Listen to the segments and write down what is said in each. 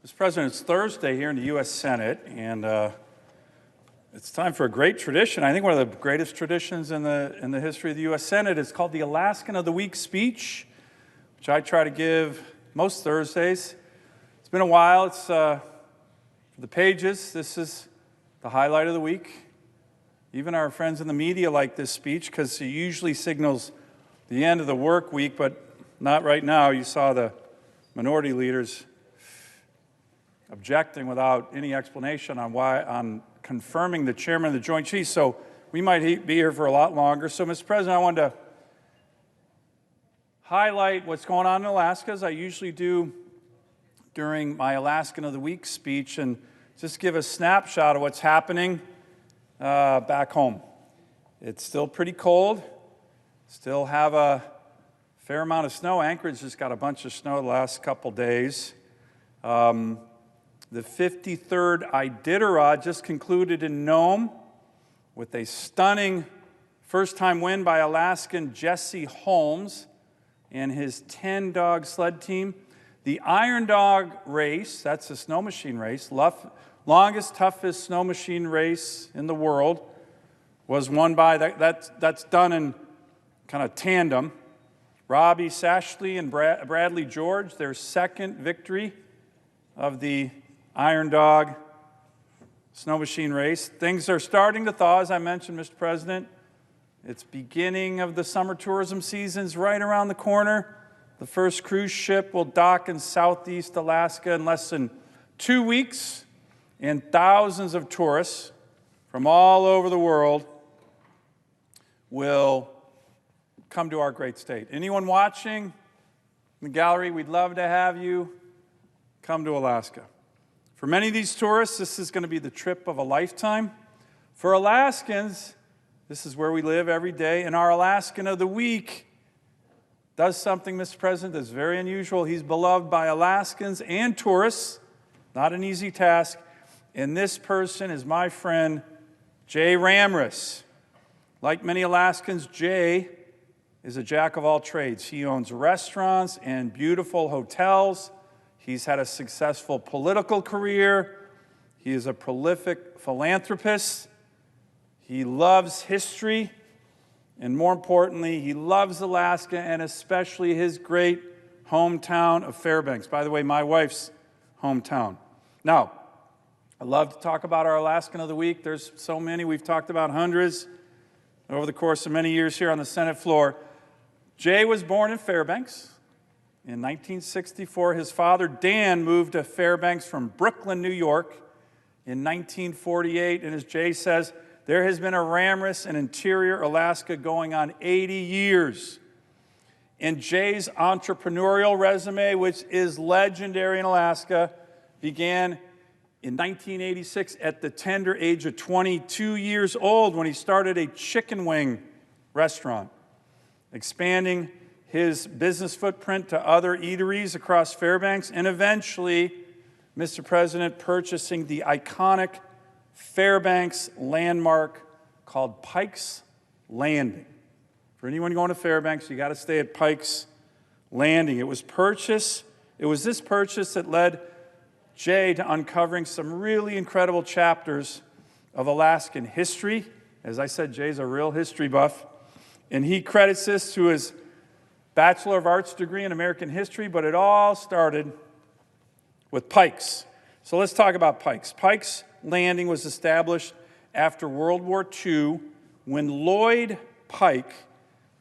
Mr. President, it's Thursday here in the U.S. Senate, and it's time for a great tradition. I think one of the greatest traditions in the history of the U.S. Senate is called the Alaskan of the Week speech, which I try to give most Thursdays. It's been a while. It's for the pages. This is the highlight of the week. Even our friends in the media like this speech because it usually signals the end of the work week, but not right now. You saw the minority leaders objecting without any explanation on confirming the chairman of the Joint Chiefs. So we might be here for a lot longer. So, Mr. President, I wanted to highlight what's going on in Alaska, as I usually do during my Alaskan of the Week speech, and just give a snapshot of what's happening back home. It's still pretty cold. Still have a fair amount of snow. Anchorage just got a bunch of snow the last couple days. The 53rd Iditarod just concluded in Nome with a stunning first-time win by Alaskan Jesse Holmes and his 10-dog sled team. The Iron Dog race, that's a snow machine race, longest, toughest snow machine race in the world, was won by, that's done in kind of tandem. Robbie Sashley and Bradley George, their second victory of the Iron Dog snow machine race. Things are starting to thaw, as I mentioned, Mr. President. It's beginning of the summer tourism season's right around the corner. The first cruise ship will dock in southeast Alaska in less than 2 weeks, and thousands of tourists from all over the world will come to our great state. Anyone watching in the gallery, we'd love to have you come to Alaska. For many of these tourists, this is going to be the trip of a lifetime. For Alaskans, this is where we live every day, and our Alaskan of the Week does something, Mr. President, that's very unusual. He's beloved by Alaskans and tourists, not an easy task, and this person is my friend, Jay Ramras. Like many Alaskans, Jay is a jack of all trades. He owns restaurants and beautiful hotels. He's had a successful political career. He is a prolific philanthropist. He loves history. And more importantly, he loves Alaska and especially his great hometown of Fairbanks. By the way, my wife's hometown. Now, I love to talk about our Alaskan of the Week. There's so many. We've talked about hundreds over the course of many years here on the Senate floor. Jay was born in Fairbanks. In 1964, his father, Dan, moved to Fairbanks from Brooklyn, New York in 1948. And as Jay says, there has been a Ramras in interior Alaska going on 80 years. And Jay's entrepreneurial resume, which is legendary in Alaska, began in 1986 at the tender age of 22 years old when he started a chicken wing restaurant, expanding his business footprint to other eateries across Fairbanks, and eventually, Mr. President, purchasing the iconic Fairbanks landmark called Pike's Landing. For anyone going to Fairbanks, you got to stay at Pike's Landing. It was this purchase that led Jay to uncovering some really incredible chapters of Alaskan history. As I said, Jay's a real history buff, and he credits this to his Bachelor of Arts degree in American history, but it all started with Pike's. So let's talk about Pike's. Pike's Landing was established after World War II when Lloyd Pike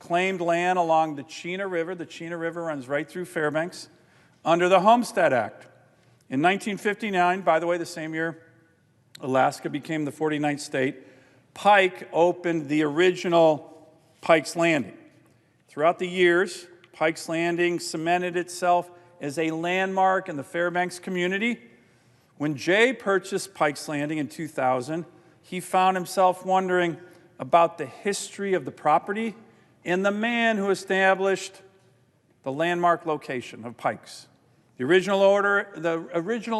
claimed land along the Chena River. The Chena River runs right through Fairbanks under the Homestead Act. In 1959, by the way, the same year Alaska became the 49th state, Pike opened the original Pike's Landing. Throughout the years, Pike's Landing cemented itself as a landmark in the Fairbanks community. When Jay purchased Pike's Landing in 2000, he found himself wondering about the history of the property and the man who established the landmark location of Pike's. The original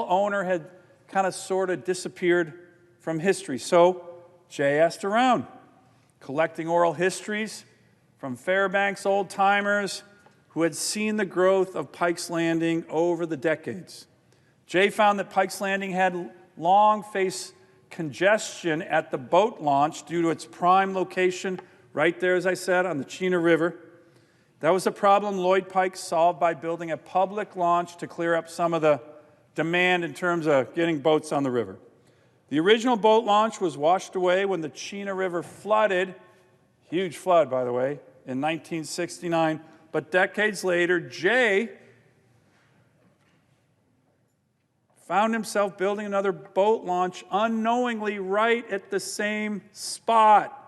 owner had kind of sort of disappeared from history. So Jay asked around, collecting oral histories from Fairbanks old-timers who had seen the growth of Pike's Landing over the decades. Jay found that Pike's Landing had long faced congestion at the boat launch due to its prime location right there, as I said, on the Chena River. That was a problem Lloyd Pike solved by building a public launch to clear up some of the demand in terms of getting boats on the river. The original boat launch was washed away when the Chena River flooded, huge flood, by the way, in 1969. But decades later, Jay found himself building another boat launch unknowingly right at the same spot.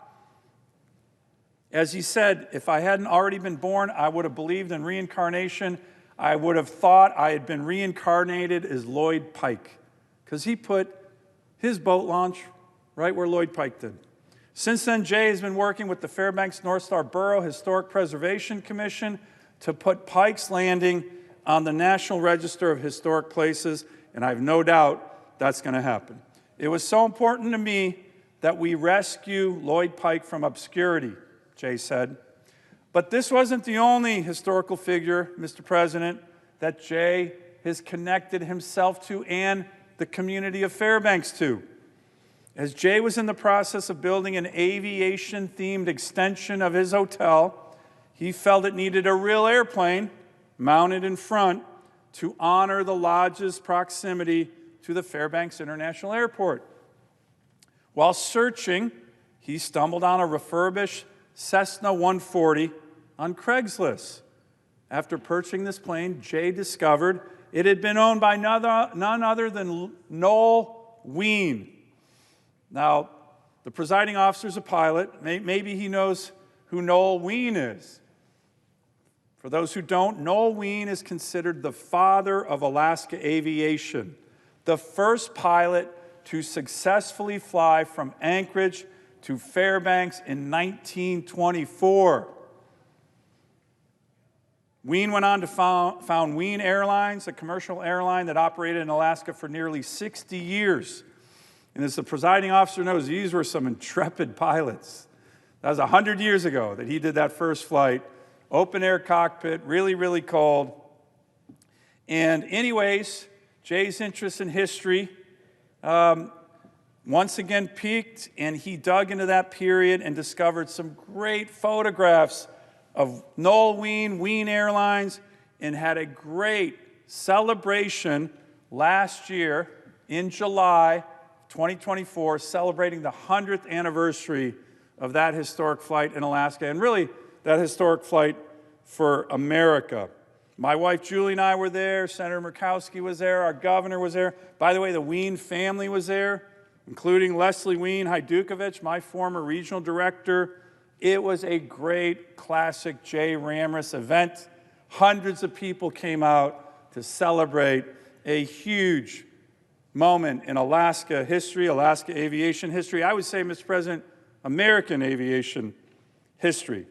As he said, if I hadn't already been born, I would have believed in reincarnation. I would have thought I had been reincarnated as Lloyd Pike, because he put his boat launch right where Lloyd Pike did. Since then, Jay has been working with the Fairbanks North Star Borough Historic Preservation Commission to put Pike's Landing on the National Register of Historic Places, and I have no doubt that's going to happen. It was so important to me that we rescue Lloyd Pike from obscurity, Jay said. But this wasn't the only historical figure, Mr. President, that Jay has connected himself to and the community of Fairbanks to. As Jay was in the process of building an aviation-themed extension of his hotel, he felt it needed a real airplane mounted in front to honor the lodge's proximity to the Fairbanks International Airport. While searching, he stumbled on a refurbished Cessna 140 on Craigslist. After purchasing this plane, Jay discovered it had been owned by none other than Noel Ween. Now, the presiding officer is a pilot. Maybe he knows who Noel Ween is. For those who don't, Noel Ween is considered the father of Alaska aviation, the first pilot to successfully fly from Anchorage to Fairbanks in 1924. Ween went on to found Ween Airlines, a commercial airline that operated in Alaska for nearly 60 years. And as the presiding officer knows, these were some intrepid pilots. That was 100 years ago that he did that first flight. Open air cockpit, really, really cold. And anyways, Jay's interest in history once again peaked, and he dug into that period and discovered some great photographs of Noel Ween, Ween Airlines, and had a great celebration last year in July 2024, celebrating the 100th anniversary of that historic flight in Alaska, and really that historic flight for America. My wife Julie and I were there, Senator Murkowski was there, our governor was there. By the way, the Ween family was there, including Leslie Ween Hajdukovic, my former regional director. It was a great classic Jay Ramras event. Hundreds of people came out to celebrate a huge moment in Alaska history, Alaska aviation history. I would say, Mr. President, American aviation history.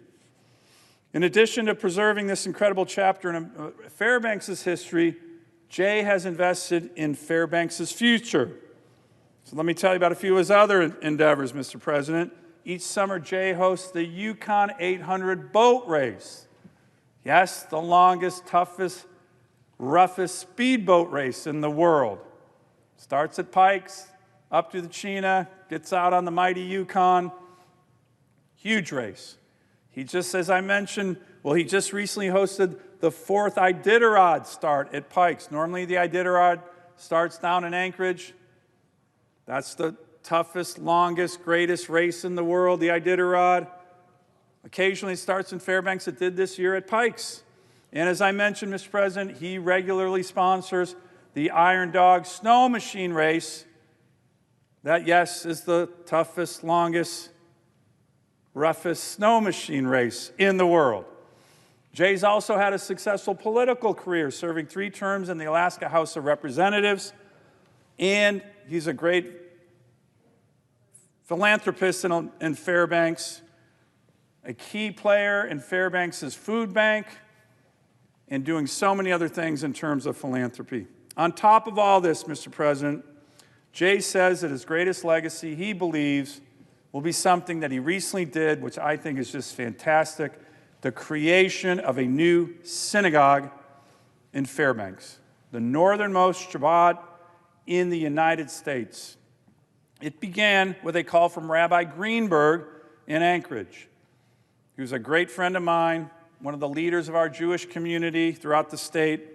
In addition to preserving this incredible chapter in Fairbanks' history, Jay has invested in Fairbanks' future. So let me tell you about a few of his other endeavors, Mr. President. Each summer, Jay hosts the Yukon 800 boat race. Yes, the longest, toughest, roughest speedboat race in the world. Starts at Pikes, up to the Chena, gets out on the mighty Yukon. Huge race. He just, as I mentioned, he just recently hosted the 4th Iditarod start at Pikes. Normally the Iditarod starts down in Anchorage. That's the toughest, longest, greatest race in the world, the Iditarod. Occasionally it starts in Fairbanks. It did this year at Pikes. And as I mentioned, Mr. President, he regularly sponsors the Iron Dog Snow Machine Race. That, yes, is the toughest, longest, roughest snow machine race in the world. Jay's also had a successful political career, serving 3 terms in the Alaska House of Representatives, and he's a great philanthropist in Fairbanks, a key player in Fairbanks' food bank, and doing so many other things in terms of philanthropy. On top of all this, Mr. President, Jay says that his greatest legacy, he believes, will be something that he recently did, which I think is just fantastic, the creation of a new synagogue in Fairbanks. the northernmost Shabbat in the United States. It began with a call from Rabbi Greenberg in Anchorage. He was a great friend of mine, one of the leaders of our Jewish community throughout the state.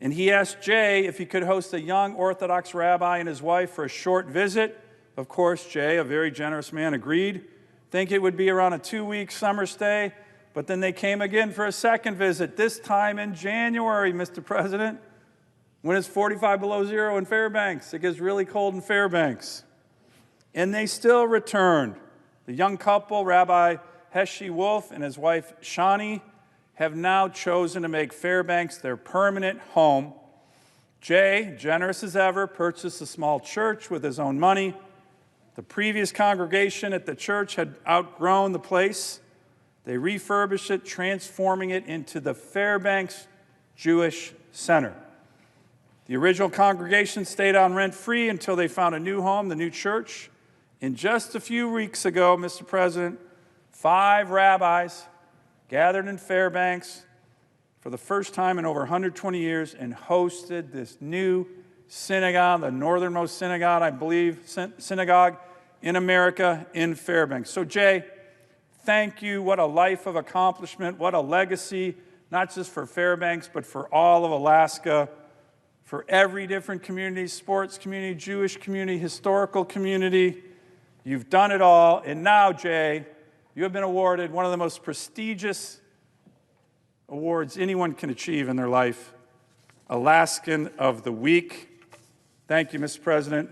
And he asked Jay if he could host a young Orthodox rabbi and his wife for a short visit. Of course, Jay, a very generous man, agreed. Think it would be around a 2-week summer stay, but then they came again for a second visit, this time in January, Mr. President, when it's 45 below zero in Fairbanks. It gets really cold in Fairbanks. And they still returned. The young couple, Rabbi Heshi Wolf and his wife Shani, have now chosen to make Fairbanks their permanent home. Jay, generous as ever, purchased a small church with his own money. The previous congregation at the church had outgrown the place. They refurbished it, transforming it into the Fairbanks Jewish Center. The original congregation stayed on rent-free until they found a new home, the new church. And just a few weeks ago, Mr. President, 5 rabbis gathered in Fairbanks for the first time in over 120 years and hosted this new synagogue, the northernmost synagogue, I believe, synagogue in America in Fairbanks. So Jay, thank you. What a life of accomplishment. What a legacy, not just for Fairbanks, but for all of Alaska, for every different community, sports community, Jewish community, historical community. You've done it all. And now, Jay, you have been awarded one of the most prestigious awards anyone can achieve in their life, Alaskan of the Week. Thank you, Mr. President.